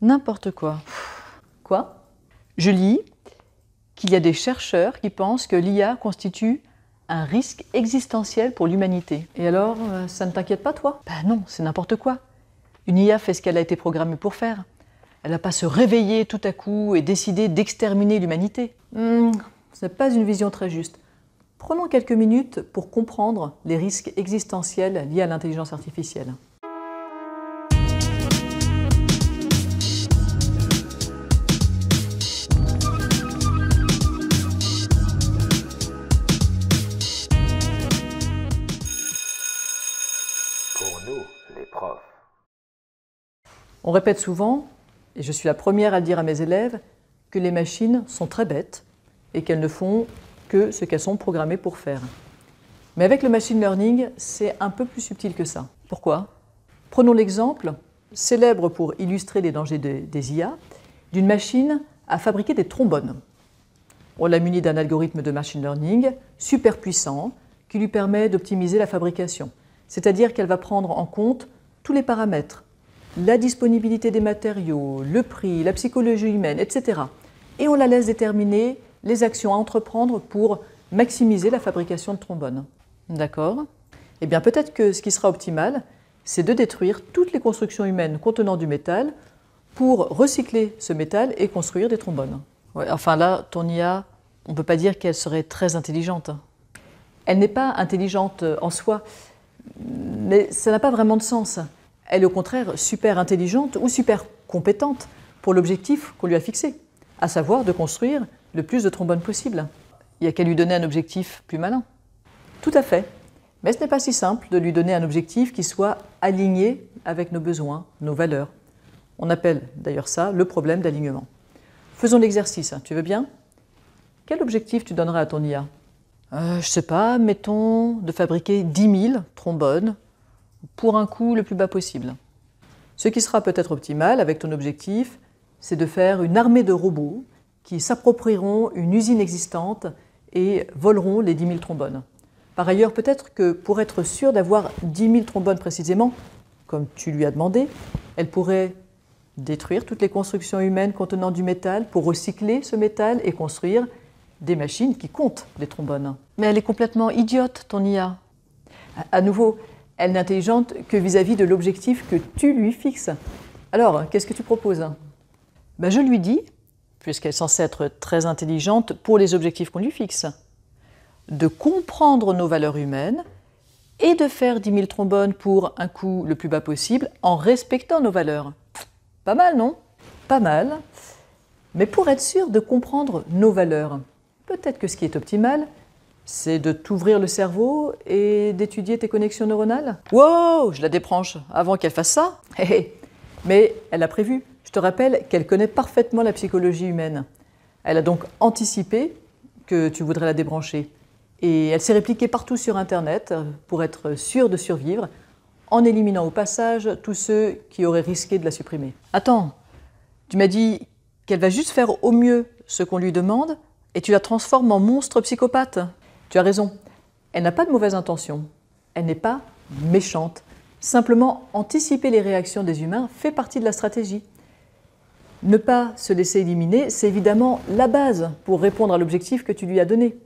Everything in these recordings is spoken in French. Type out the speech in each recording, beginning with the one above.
N'importe quoi. Quoi? Je lis qu'il y a des chercheurs qui pensent que l'IA constitue un risque existentiel pour l'humanité. Et alors, ça ne t'inquiète pas, toi? Ben non, c'est n'importe quoi. Une IA fait ce qu'elle a été programmée pour faire. Elle ne va pas se réveiller tout à coup et décider d'exterminer l'humanité. Ce n'est pas une vision très juste. Prenons quelques minutes pour comprendre les risques existentiels liés à l'intelligence artificielle. Pour nous, les profs. On répète souvent, et je suis la première à le dire à mes élèves, que les machines sont très bêtes et qu'elles ne font que ce qu'elles sont programmées pour faire. Mais avec le machine learning, c'est un peu plus subtil que ça. Pourquoi? Prenons l'exemple, célèbre pour illustrer les dangers des IA, d'une machine à fabriquer des trombones. On l'a munie d'un algorithme de machine learning super puissant qui lui permet d'optimiser la fabrication. C'est-à-dire qu'elle va prendre en compte tous les paramètres, la disponibilité des matériaux, le prix, la psychologie humaine, etc. Et on la laisse déterminer les actions à entreprendre pour maximiser la fabrication de trombones. D'accord? Eh bien peut-être que ce qui sera optimal, c'est de détruire toutes les constructions humaines contenant du métal pour recycler ce métal et construire des trombones. Ouais, enfin là, ton IA, on ne peut pas dire qu'elle serait très intelligente. Elle n'est pas intelligente en soi, mais ça n'a pas vraiment de sens. Elle est au contraire super intelligente ou super compétente pour l'objectif qu'on lui a fixé, à savoir de construire le plus de trombones possible. Il n'y a qu'à lui donner un objectif plus malin. Tout à fait. Mais ce n'est pas si simple de lui donner un objectif qui soit aligné avec nos besoins, nos valeurs. On appelle d'ailleurs ça le problème d'alignement. Faisons l'exercice, tu veux bien? Quel objectif tu donnerais à ton IA? Je sais pas, mettons de fabriquer 10 000 trombones pour un coût le plus bas possible. Ce qui sera peut-être optimal avec ton objectif, c'est de faire une armée de robots qui s'approprieront une usine existante et voleront les 10 000 trombones. Par ailleurs, peut-être que pour être sûr d'avoir 10 000 trombones précisément, comme tu lui as demandé, elle pourrait détruire toutes les constructions humaines contenant du métal pour recycler ce métal et construire des machines qui comptent les trombones. Mais elle est complètement idiote, ton IA. À nouveau, elle n'est intelligente que vis-à-vis de l'objectif que tu lui fixes. Alors, qu'est-ce que tu proposes? Je lui dis, puisqu'elle est censée être très intelligente pour les objectifs qu'on lui fixe, de comprendre nos valeurs humaines et de faire 10 000 trombones pour un coût le plus bas possible en respectant nos valeurs. Pas mal, non? Pas mal. Mais pour être sûr de comprendre nos valeurs, peut-être que ce qui est optimal, c'est de t'ouvrir le cerveau et d'étudier tes connexions neuronales. Wow, je la débranche avant qu'elle fasse ça. Mais elle a prévu. Je te rappelle qu'elle connaît parfaitement la psychologie humaine. Elle a donc anticipé que tu voudrais la débrancher. Et elle s'est répliquée partout sur Internet pour être sûre de survivre, en éliminant au passage tous ceux qui auraient risqué de la supprimer. Attends, tu m'as dit qu'elle va juste faire au mieux ce qu'on lui demande et tu la transformes en monstre psychopathe. Tu as raison, elle n'a pas de mauvaise intention, elle n'est pas méchante. Simplement, anticiper les réactions des humains fait partie de la stratégie. Ne pas se laisser éliminer, c'est évidemment la base pour répondre à l'objectif que tu lui as donné.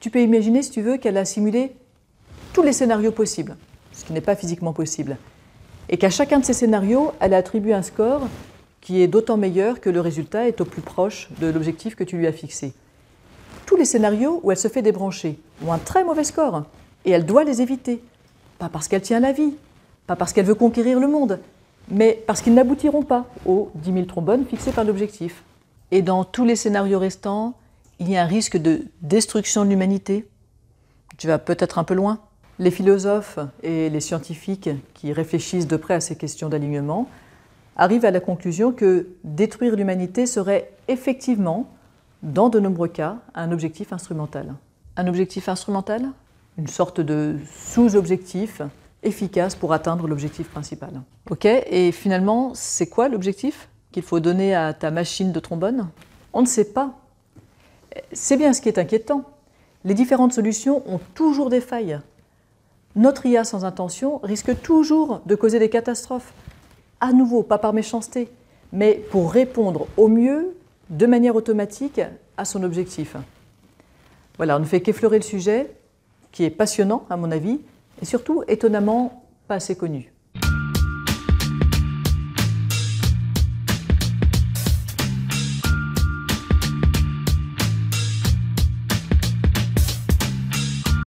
Tu peux imaginer, si tu veux, qu'elle a simulé tous les scénarios possibles, ce qui n'est pas physiquement possible, et qu'à chacun de ces scénarios, elle a attribué un score qui est d'autant meilleur que le résultat est au plus proche de l'objectif que tu lui as fixé. Tous les scénarios où elle se fait débrancher ont un très mauvais score, et elle doit les éviter. Pas parce qu'elle tient la vie, pas parce qu'elle veut conquérir le monde, mais parce qu'ils n'aboutiront pas aux 10 000 trombones fixés par l'objectif. Et dans tous les scénarios restants, il y a un risque de destruction de l'humanité. Tu vas peut-être un peu loin. Les philosophes et les scientifiques qui réfléchissent de près à ces questions d'alignement arrivent à la conclusion que détruire l'humanité serait effectivement, dans de nombreux cas, un objectif instrumental. Un objectif instrumental? Une sorte de sous-objectif efficace pour atteindre l'objectif principal. Ok, et finalement, c'est quoi l'objectif qu'il faut donner à ta machine de trombone? On ne sait pas. C'est bien ce qui est inquiétant. Les différentes solutions ont toujours des failles. Notre IA sans intention risque toujours de causer des catastrophes. À nouveau, pas par méchanceté, mais pour répondre au mieux, de manière automatique, à son objectif. Voilà, on ne fait qu'effleurer le sujet, qui est passionnant à mon avis, et surtout étonnamment pas assez connu.